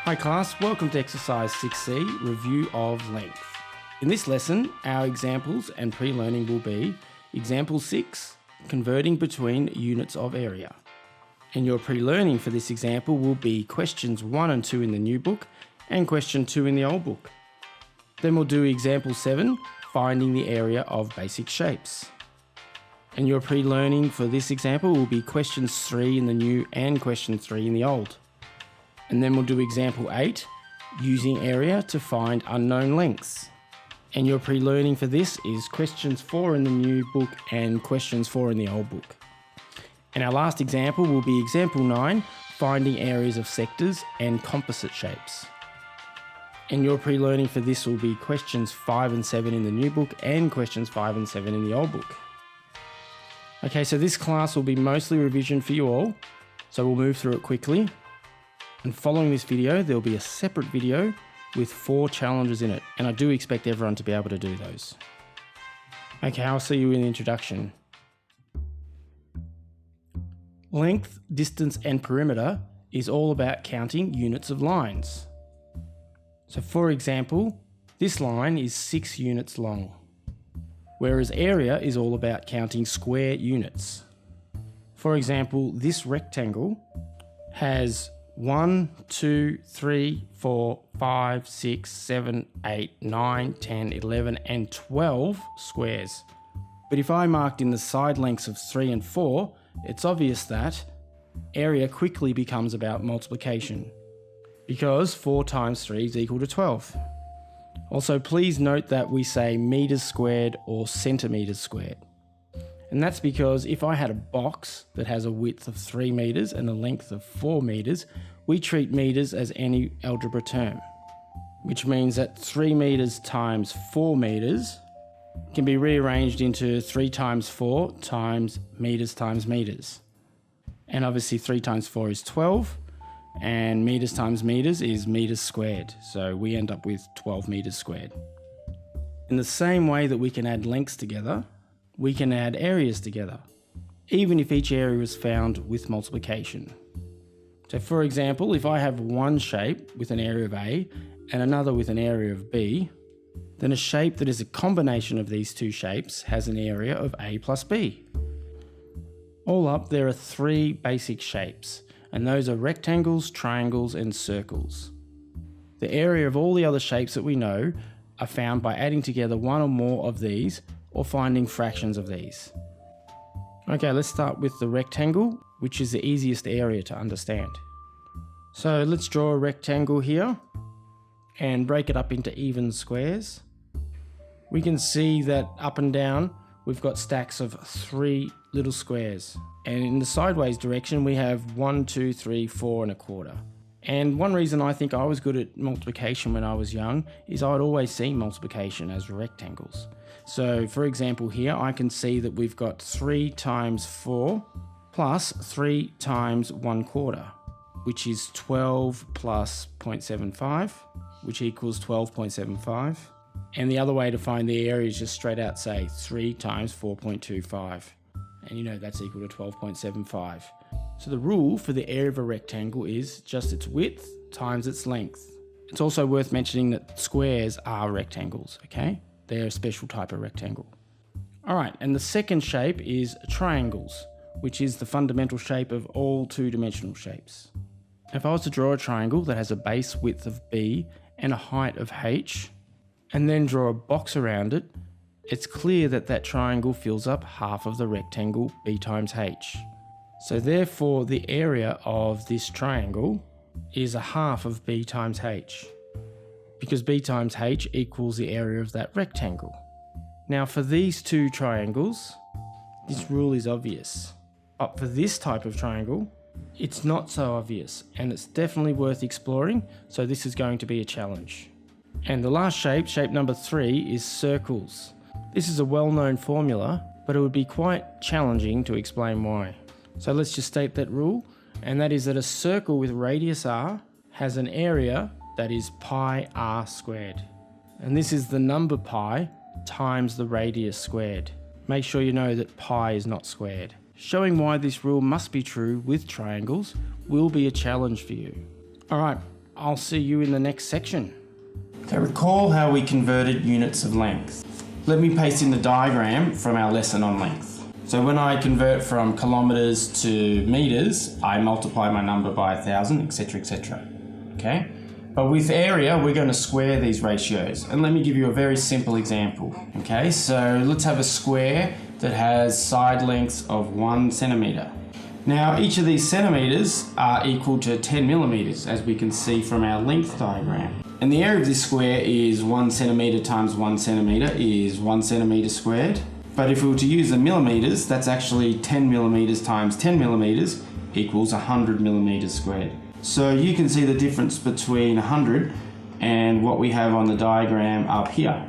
Hi class, welcome to exercise 6C, review of length. In this lesson, our examples and pre-learning will be example 6, converting between units of area. And your pre-learning for this example will be questions 1 and 2 in the new book and question 2 in the old book. Then we'll do example 7, finding the area of basic shapes. And your pre-learning for this example will be questions 3 in the new and question 3 in the old. And then we'll do example 8, using area to find unknown lengths. And your pre-learning for this is questions 4 in the new book and questions 4 in the old book. And our last example will be example 9, finding areas of sectors and composite shapes. And your pre-learning for this will be questions 5 and 7 in the new book and questions 5 and 7 in the old book. Okay, so this class will be mostly revision for you all, so we'll move through it quickly. And following this video, there'll be a separate video with 4 challenges in it, and I do expect everyone to be able to do those. Okay, I'll see you in the introduction. Length, distance, and perimeter is all about counting units of lines. So for example, this line is 6 units long, whereas area is all about counting square units. For example, this rectangle has 1, 2, 3, 4, 5, 6, 7, 8, 9, 10, 11 and 12 squares. But if I marked in the side lengths of 3 and 4, it's obvious that area quickly becomes about multiplication, because 4 times 3 is equal to 12. Also, please note that we say meters squared or centimeters squared. And that's because if I had a box that has a width of 3 meters and a length of 4 meters, we treat meters as any algebra term, which means that 3 meters times 4 meters can be rearranged into 3 times 4 times meters. And obviously 3 times 4 is 12, and meters times meters is meters squared. So we end up with 12 meters squared. In the same way that we can add lengths together, we can add areas together, even if each area is found with multiplication. So for example, if I have one shape with an area of A and another with an area of B, then a shape that is a combination of these two shapes has an area of A plus B. All up, there are 3 basic shapes, and those are rectangles, triangles, and circles. The area of all the other shapes that we know are found by adding together one or more of these or finding fractions of these. Okay, let's start with the rectangle, which is the easiest area to understand. So let's draw a rectangle here and break it up into even squares. We can see that up and down we've got stacks of 3 little squares, and in the sideways direction we have 1, 2, 3, 4 and a quarter. And one reason I think I was good at multiplication when I was young is I'd always see multiplication as rectangles. So for example here, I can see that we've got 3 times 4 plus 3 times 1 quarter, which is 12 plus 0.75, which equals 12.75. And the other way to find the area is just straight out say 3 times 4.25. And you know that's equal to 12.75. So the rule for the area of a rectangle is just its width times its length. It's also worth mentioning that squares are rectangles, okay? They're a special type of rectangle. All right, and the second shape is triangles, which is the fundamental shape of all 2-dimensional shapes. If I was to draw a triangle that has a base width of B and a height of H, and then draw a box around it, it's clear that that triangle fills up half of the rectangle B times H. So therefore the area of this triangle is a half of B times H, because B times H equals the area of that rectangle. Now for these 2 triangles, this rule is obvious. But for this type of triangle, it's not so obvious, and it's definitely worth exploring, so this is going to be a challenge. And the last shape, shape number 3, is circles. This is a well-known formula, but it would be quite challenging to explain why. So let's just state that rule, and that is that a circle with radius r has an area that is pi r squared. And this is the number pi times the radius squared. Make sure you know that pi is not squared. Showing why this rule must be true with triangles will be a challenge for you. Alright, I'll see you in the next section. So recall how we converted units of length. Let me paste in the diagram from our lesson on length. So when I convert from kilometres to metres, I multiply my number by 1,000, etc, etc. Okay? But with area, we're going to square these ratios. And let me give you a very simple example. Okay, so let's have a square that has side lengths of 1 centimetre. Now, each of these centimetres are equal to 10 millimetres, as we can see from our length diagram. And the area of this square is 1 centimetre times 1 centimetre is 1 centimetre squared. But if we were to use the millimetres, that's actually 10 millimetres times 10 millimetres equals 100 millimetres squared. So you can see the difference between 100 and what we have on the diagram up here.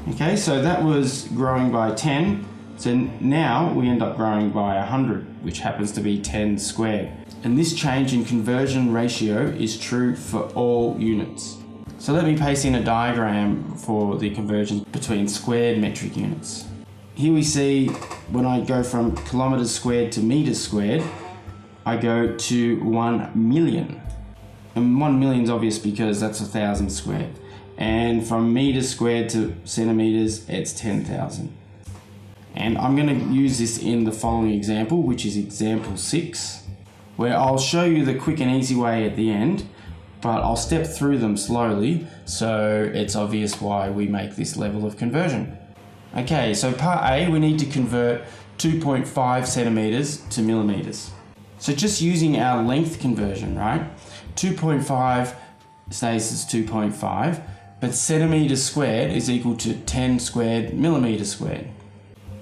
Okay, so that was growing by 10. So now we end up growing by 100, which happens to be 10 squared. And this change in conversion ratio is true for all units. So let me paste in a diagram for the conversion between squared metric units. Here we see when I go from kilometres squared to metres squared, I go to 1 million. And 1 million is obvious because that's 1,000 squared. And from metres squared to centimetres, it's 10,000. And I'm going to use this in the following example, which is example 6, where I'll show you the quick and easy way at the end, but I'll step through them slowly so it's obvious why we make this level of conversion. Okay, so part A, we need to convert 2.5 centimetres to millimetres. So just using our length conversion, right? 2.5 stays as 2.5, but centimetres squared is equal to 10 squared millimetres squared.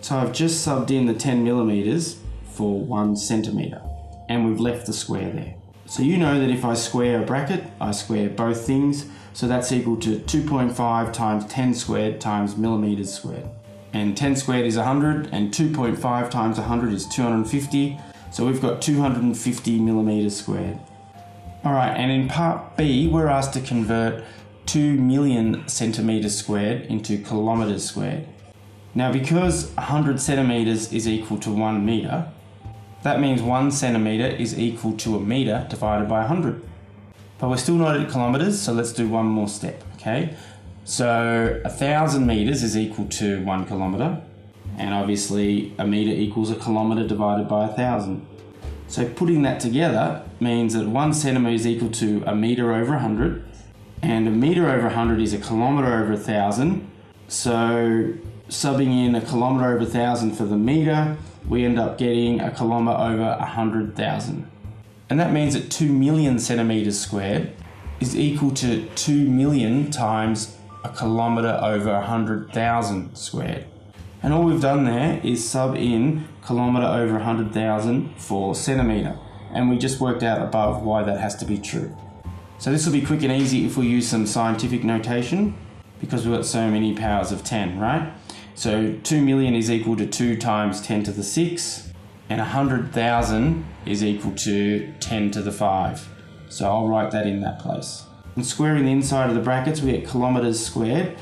So I've just subbed in the 10 millimetres for 1 centimetre, and we've left the square there. So you know that if I square a bracket, I square both things, so that's equal to 2.5 times 10 squared times millimetres squared. And 10 squared is 100, and 2.5 times 100 is 250, so we've got 250 millimetres squared. Alright, and in part B, we're asked to convert 2 million centimetres squared into kilometres squared. Now, because 100 centimetres is equal to 1 metre, that means 1 centimetre is equal to a metre divided by 100. But we're still not at kilometres, so let's do one more step, okay? So 1,000 metres is equal to 1 kilometre, and obviously a metre equals a kilometre divided by 1,000. So putting that together means that 1 centimetre is equal to a metre over 100, and a metre over 100 is a kilometre over 1,000. So subbing in a kilometre over 1,000 for the metre, we end up getting a kilometre over 100,000. And that means that 2 million centimetres squared is equal to 2 million times a kilometre over 100,000 squared. And all we've done there is sub in kilometre over 100,000 for centimetre. And we just worked out above why that has to be true. So this will be quick and easy if we use some scientific notation, because we've got so many powers of 10, right? So 2 million is equal to 2 times 10 to the 6, and 100,000 is equal to 10 to the 5. So I'll write that in that place. And squaring the inside of the brackets, we get kilometres squared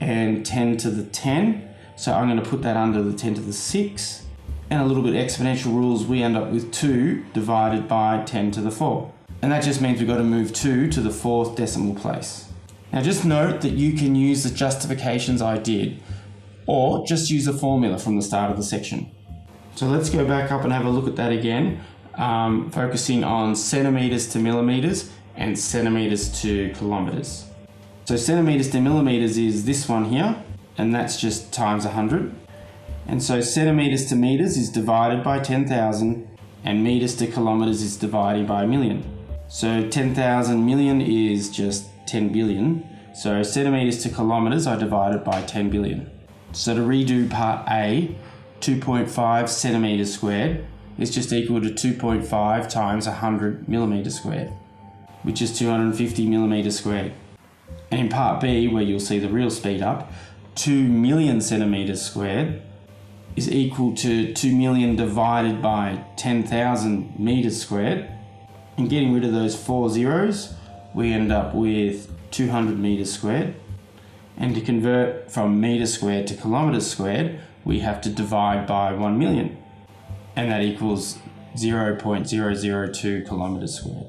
and 10 to the 10. So I'm going to put that under the 10 to the 6. And a little bit of exponential rules, we end up with 2 divided by 10 to the 4. And that just means we've got to move 2 to the 4th decimal place. Now just note that you can use the justifications I did, or just use the formula from the start of the section. So let's go back up and have a look at that again, focusing on centimetres to millimetres and centimetres to kilometres. So centimetres to millimetres is this one here, and that's just times 100. And so centimetres to metres is divided by 10,000, and metres to kilometres is divided by a million. So 10,000 million is just 10 billion. So centimetres to kilometres are divided by 10 billion. So to redo part A, 2.5 centimetres squared is just equal to 2.5 times 100 millimetres squared, which is 250 millimetres squared. And in part B, where you'll see the real speed up, 2 million centimetres squared is equal to 2 million divided by 10,000 metres squared. And getting rid of those 4 zeros, we end up with 200 metres squared. And to convert from metre squared to kilometres squared, we have to divide by 1 million. And that equals 0.002 kilometres squared.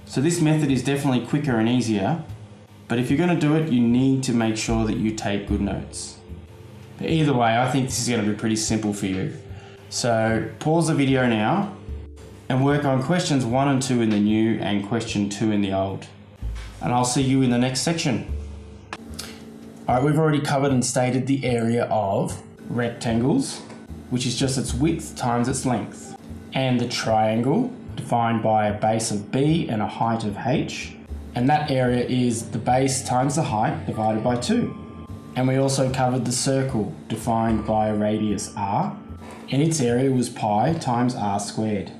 So this method is definitely quicker and easier, but if you're going to do it, you need to make sure that you take good notes. But either way, I think this is going to be pretty simple for you. So pause the video now and work on questions 1 and 2 in the new and question 2 in the old. And I'll see you in the next section. Alright, we've already covered and stated the area of rectangles, which is just its width times its length, and the triangle, defined by a base of b and a height of h, and that area is the base times the height divided by 2. And we also covered the circle, defined by a radius r, and its area was pi times r squared.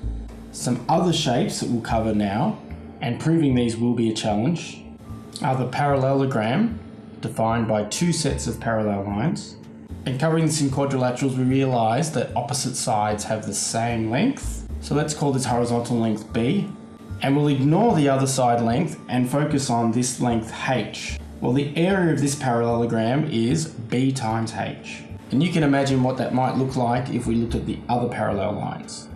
Some other shapes that we'll cover now, and proving these will be a challenge, are the parallelogram, defined by 2 sets of parallel lines. And covering this in quadrilaterals, we realised that opposite sides have the same length. So let's call this horizontal length b, and we'll ignore the other side length and focus on this length h. Well, the area of this parallelogram is b times h. And you can imagine what that might look like if we looked at the other parallel lines.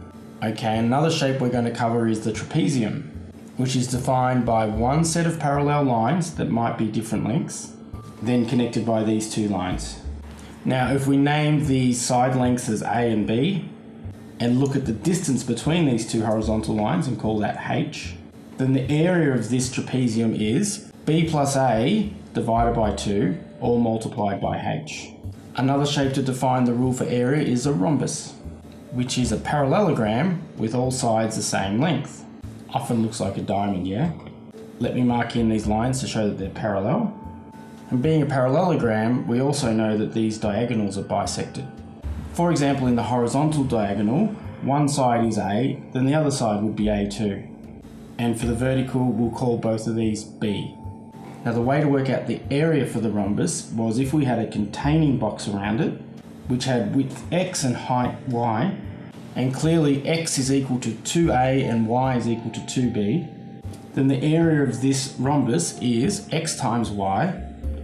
Okay, another shape we're going to cover is the trapezium, which is defined by 1 set of parallel lines that might be different lengths, then connected by these 2 lines. Now, if we name these side lengths as A and B, and look at the distance between these 2 horizontal lines and call that h, then the area of this trapezium is b plus a divided by 2, all multiplied by h. Another shape to define the rule for area is a rhombus, which is a parallelogram with all sides the same length. Often looks like a diamond, yeah? Let me mark in these lines to show that they're parallel. And being a parallelogram, we also know that these diagonals are bisected. For example, in the horizontal diagonal, one side is A, then the other side would be A2. And for the vertical, we'll call both of these B. Now the way to work out the area for the rhombus was if we had a containing box around it, which had width x and height y, and clearly x is equal to 2a and y is equal to 2b, then the area of this rhombus is x times y,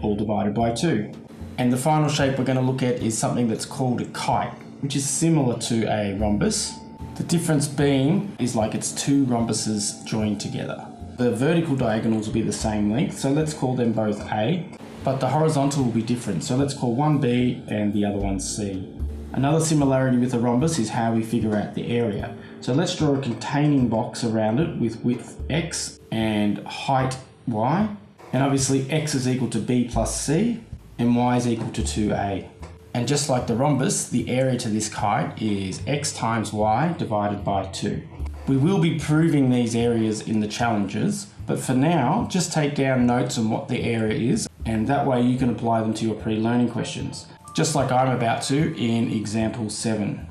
all divided by 2. And the final shape we're going to look at is something that's called a kite, which is similar to a rhombus. The difference being is like it's 2 rhombuses joined together. The vertical diagonals will be the same length, so let's call them both A, but the horizontal will be different, so let's call one B and the other one C. Another similarity with a rhombus is how we figure out the area. So let's draw a containing box around it with width x and height y, and obviously x is equal to b plus c, and y is equal to 2a. And just like the rhombus, the area to this kite is x times y divided by 2. We will be proving these areas in the challenges, but for now, just take down notes on what the area is, and that way you can apply them to your pre-learning questions, just like I'm about to in example 7.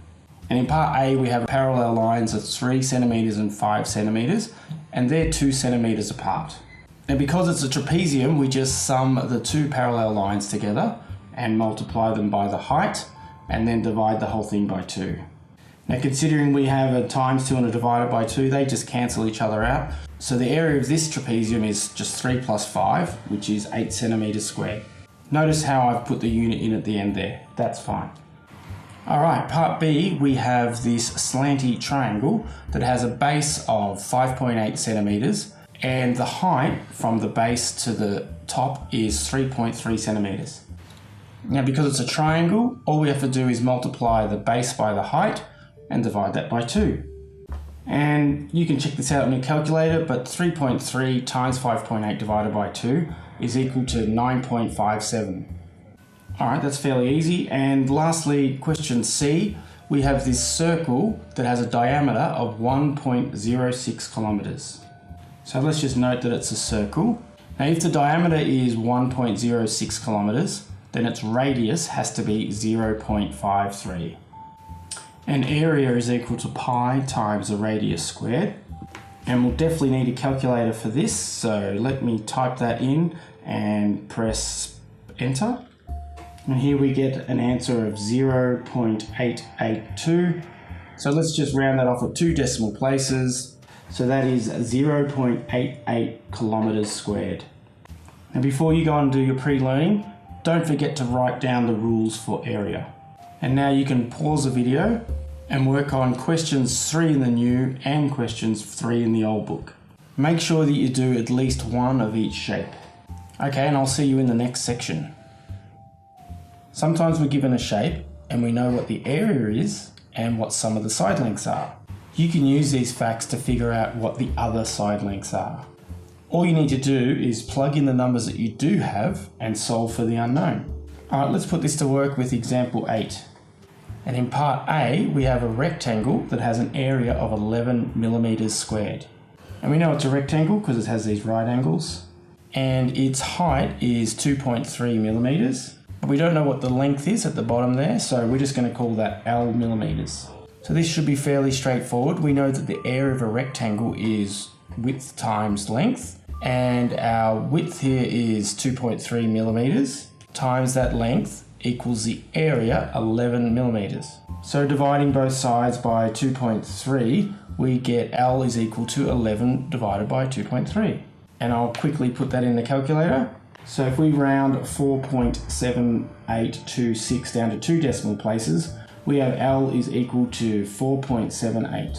And in part A, we have parallel lines of 3 centimeters and 5 centimeters, and they're 2 centimeters apart. And because it's a trapezium, we just sum the 2 parallel lines together and multiply them by the height, and then divide the whole thing by 2. Now considering we have a times 2 and a divided by 2, they just cancel each other out. So the area of this trapezium is just 3 plus 5, which is 8 centimeters squared. Notice how I've put the unit in at the end there, that's fine. Alright, part B, we have this slanty triangle that has a base of 5.8 centimeters, and the height from the base to the top is 3.3 centimeters. Now because it's a triangle, all we have to do is multiply the base by the height and divide that by 2. And you can check this out on your calculator, but 3.3 times 5.8 divided by 2 is equal to 9.57. Alright, that's fairly easy. And lastly, question C, we have this circle that has a diameter of 1.06 kilometers. So let's just note that it's a circle. Now if the diameter is 1.06 kilometers, then its radius has to be 0.53. And area is equal to pi times the radius squared. And we'll definitely need a calculator for this, so let me type that in and press enter. And here we get an answer of 0.882. So let's just round that off at 2 decimal places. So that is 0.88 kilometers squared. And before you go and do your pre-learning, don't forget to write down the rules for area. And now you can pause the video and work on questions 3 in the new and questions 3 in the old book. Make sure that you do at least one of each shape. Okay, and I'll see you in the next section. Sometimes we're given a shape and we know what the area is and what some of the side lengths are. You can use these facts to figure out what the other side lengths are. All you need to do is plug in the numbers that you do have and solve for the unknown. Alright, let's put this to work with example 8. And in part A, we have a rectangle that has an area of 11 millimeters squared. And we know it's a rectangle because it has these right angles. And its height is 2.3 millimeters. But we don't know what the length is at the bottom there, so we're just going to call that L millimeters. So this should be fairly straightforward. We know that the area of a rectangle is width times length. And our width here is 2.3 millimeters times that length equals the area 11 millimeters. So dividing both sides by 2.3, we get L is equal to 11 divided by 2.3. And I'll quickly put that in the calculator. So if we round 4.7826 down to 2 decimal places, we have L is equal to 4.78.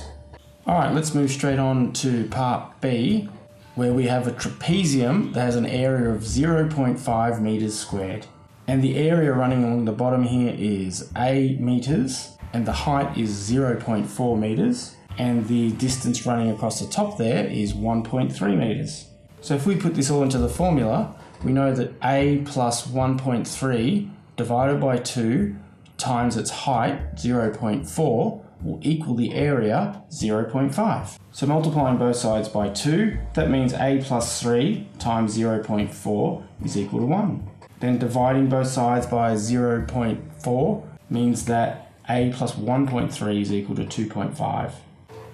Alright, let's move straight on to part B, where we have a trapezium that has an area of 0.5 meters squared. And the area running along the bottom here is A meters, and the height is 0.4 meters, and the distance running across the top there is 1.3 meters. So if we put this all into the formula, we know that A plus 1.3 divided by 2 times its height, 0.4, will equal the area, 0.5. So multiplying both sides by 2, that means A plus 3 times 0.4 is equal to 1. Then dividing both sides by 0.4 means that A plus 1.3 is equal to 2.5.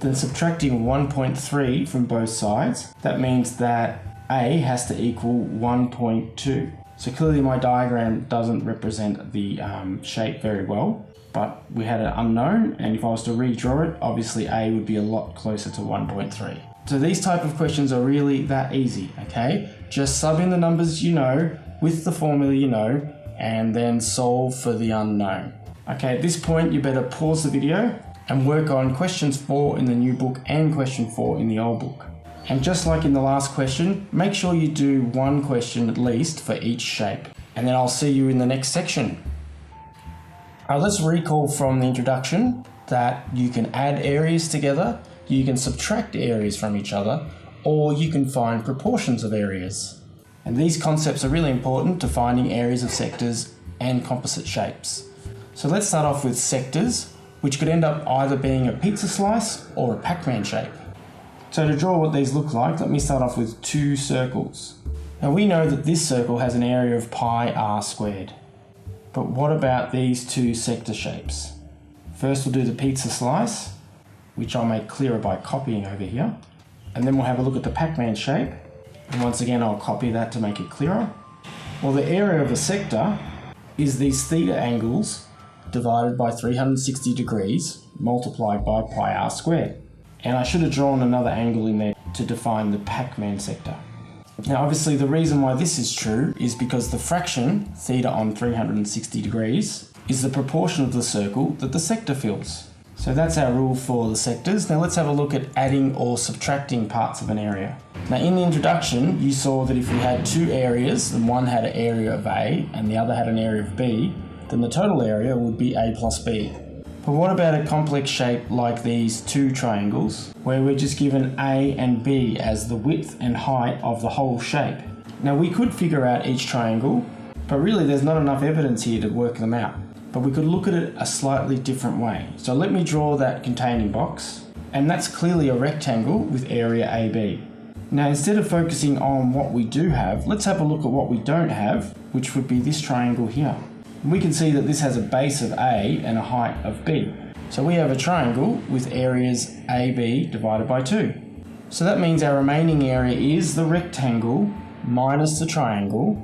Then subtracting 1.3 from both sides, that means that A has to equal 1.2. So clearly my diagram doesn't represent the shape very well, but we had an unknown, and if I was to redraw it, obviously A would be a lot closer to 1.3. So these type of questions are really that easy, okay? Just sub in the numbers you know, with the formula you know, and then solve for the unknown. Okay, at this point you better pause the video and work on questions 4 in the new book and question 4 in the old book. And just like in the last question, make sure you do one question at least for each shape. And then I'll see you in the next section. Let's recall from the introduction that you can add areas together, you can subtract areas from each other, or you can find proportions of areas. And these concepts are really important to finding areas of sectors and composite shapes. So let's start off with sectors, which could end up either being a pizza slice or a Pac-Man shape. So to draw what these look like, let me start off with 2 circles. Now we know that this circle has an area of pi r squared. But what about these 2 sector shapes? First we'll do the pizza slice, which I'll make clearer by copying over here. And then we'll have a look at the Pac-Man shape. And once again, I'll copy that to make it clearer. Well, the area of a sector is these theta angles divided by 360 degrees multiplied by pi r squared. And I should have drawn another angle in there to define the Pac-Man sector. Now obviously the reason why this is true is because the fraction, theta on 360 degrees, is the proportion of the circle that the sector fills. So that's our rule for the sectors. Now let's have a look at adding or subtracting parts of an area. Now in the introduction you saw that if we had 2 areas and one had an area of A and the other had an area of B, then the total area would be A plus B. But what about a complex shape like these 2 triangles, where we're just given A and B as the width and height of the whole shape? Now we could figure out each triangle, but really there's not enough evidence here to work them out. But we could look at it a slightly different way. So let me draw that containing box, and that's clearly a rectangle with area AB. Now instead of focusing on what we do have, let's have a look at what we don't have, which would be this triangle here. We can see that this has a base of A and a height of B. So we have a triangle with areas AB divided by 2. So that means our remaining area is the rectangle minus the triangle,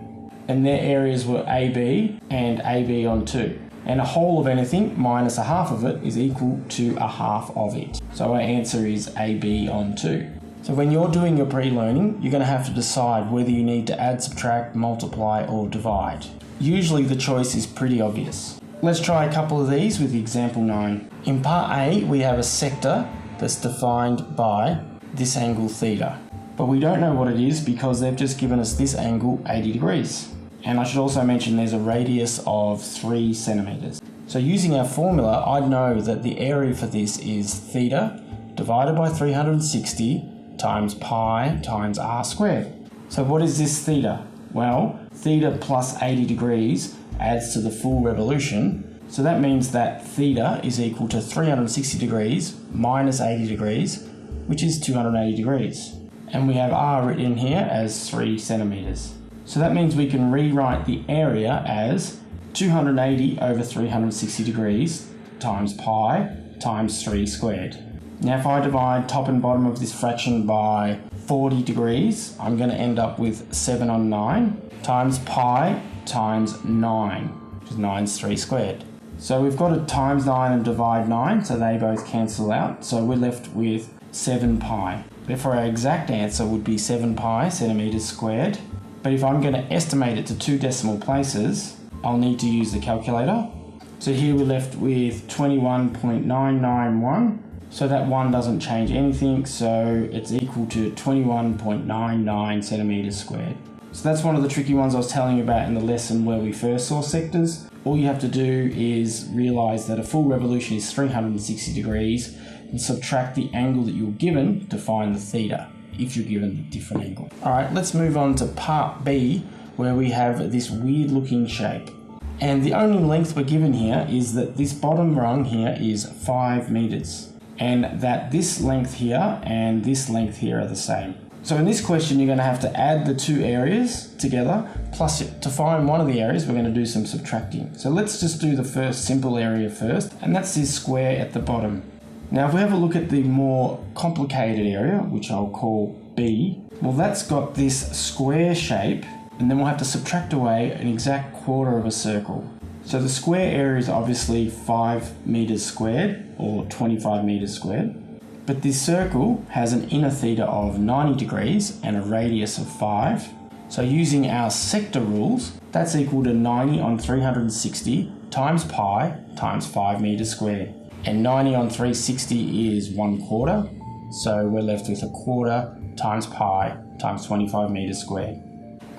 and their areas were AB and AB on 2. And a whole of anything minus a half of it is equal to a half of it. So our answer is AB on 2. So when you're doing your pre-learning, you're going to have to decide whether you need to add, subtract, multiply, or divide. Usually the choice is pretty obvious. Let's try a couple of these with example 9. In part A, we have a sector that's defined by this angle theta. but we don't know what it is because they've just given us this angle 80 degrees. And I should also mention there's a radius of 3 centimeters. So using our formula, I'd know that the area for this is theta divided by 360 times pi times r squared. So what is this theta? Well, theta plus 80 degrees adds to the full revolution. So that means that theta is equal to 360 degrees minus 80 degrees, which is 280 degrees. And we have r written here as 3 centimeters. So that means we can rewrite the area as 280 over 360 degrees times pi times 3 squared. Now if I divide top and bottom of this fraction by 40 degrees, I'm going to end up with 7 on 9 times pi times 9, which is 9's 3 squared. So we've got to times 9 and divide 9, so they both cancel out. So we're left with 7 pi. Therefore our exact answer would be 7 pi centimeters squared. But if I'm going to estimate it to 2 decimal places, I'll need to use the calculator. So here we're left with 21.991. So that 1 doesn't change anything, so it's equal to 21.99 centimeters squared. So that's one of the tricky ones I was telling you about in the lesson where we first saw sectors. All you have to do is realize that a full revolution is 360 degrees and subtract the angle that you're given to find the theta, if you're given the different angle. All right, let's move on to part B, where we have this weird looking shape. And the only length we're given here is that this bottom rung here is 5 meters, and that this length here and this length here are the same. So in this question, you're going to have to add the two areas together, plus to find one of the areas, we're going to do some subtracting. So let's just do the first simple area first, and that's this square at the bottom. Now, if we have a look at the more complicated area, which I'll call B, well, that's got this square shape, and then we'll have to subtract away an exact quarter of a circle. So the square area is obviously 5 meters squared, or 25 meters squared. But this circle has an inner theta of 90 degrees and a radius of 5. So using our sector rules, that's equal to 90 on 360 times pi times 5 meters squared. And 90 on 360 is 1/4. So we're left with 1/4 times pi times 25 meters squared.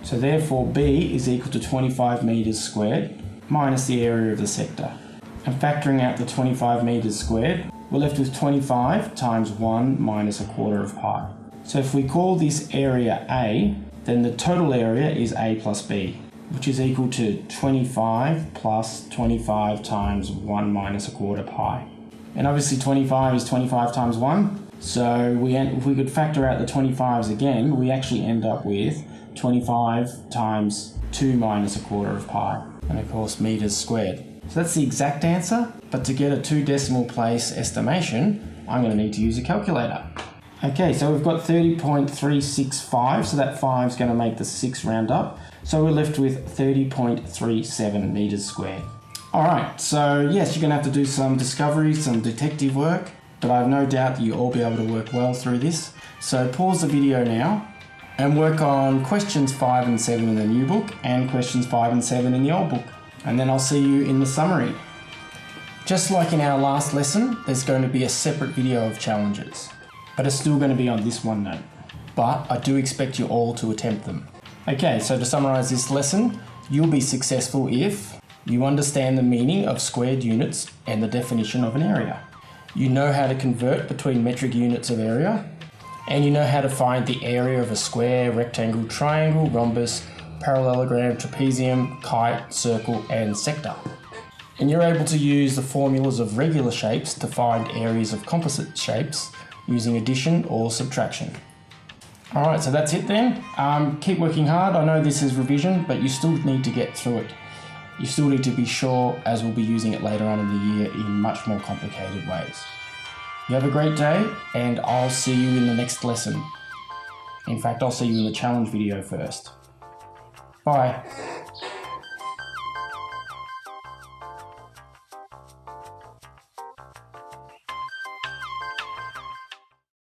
So therefore B is equal to 25 meters squared minus the area of the sector. And factoring out the 25 meters squared, we're left with 25 times 1 minus 1/4 of pi. So if we call this area A, then the total area is A plus B, which is equal to 25 plus 25 times 1 minus 1/4 pi. And obviously 25 is 25 times 1, so if we could factor out the 25s again, we actually end up with 25 times 2 minus 1/4 of pi, and of course meters squared. So that's the exact answer, but to get a 2 decimal place estimation, I'm going to need to use a calculator. Okay, so we've got 30.365, so that 5 is going to make the 6 round up. So we're left with 30.37 meters squared. All right, so yes, you're going to have to do some discovery, some detective work, but I have no doubt that you'll all be able to work well through this. So pause the video now and work on questions 5 and 7 in the new book and questions 5 and 7 in the old book. And then I'll see you in the summary. Just like in our last lesson, there's going to be a separate video of challenges, but it's still going to be on this OneNote. But I do expect you all to attempt them. Okay, so to summarize this lesson, you'll be successful if you understand the meaning of squared units and the definition of an area. You know how to convert between metric units of area, and you know how to find the area of a square, rectangle, triangle, rhombus, parallelogram, trapezium, kite, circle, and sector. And you're able to use the formulas of regular shapes to find areas of composite shapes using addition or subtraction. Alright, so that's it then. Keep working hard. I know this is revision, but you still need to get through it. You still need to be sure, as we'll be using it later on in the year in much more complicated ways. You have a great day, and I'll see you in the next lesson. In fact, I'll see you in the challenge video first. Bye.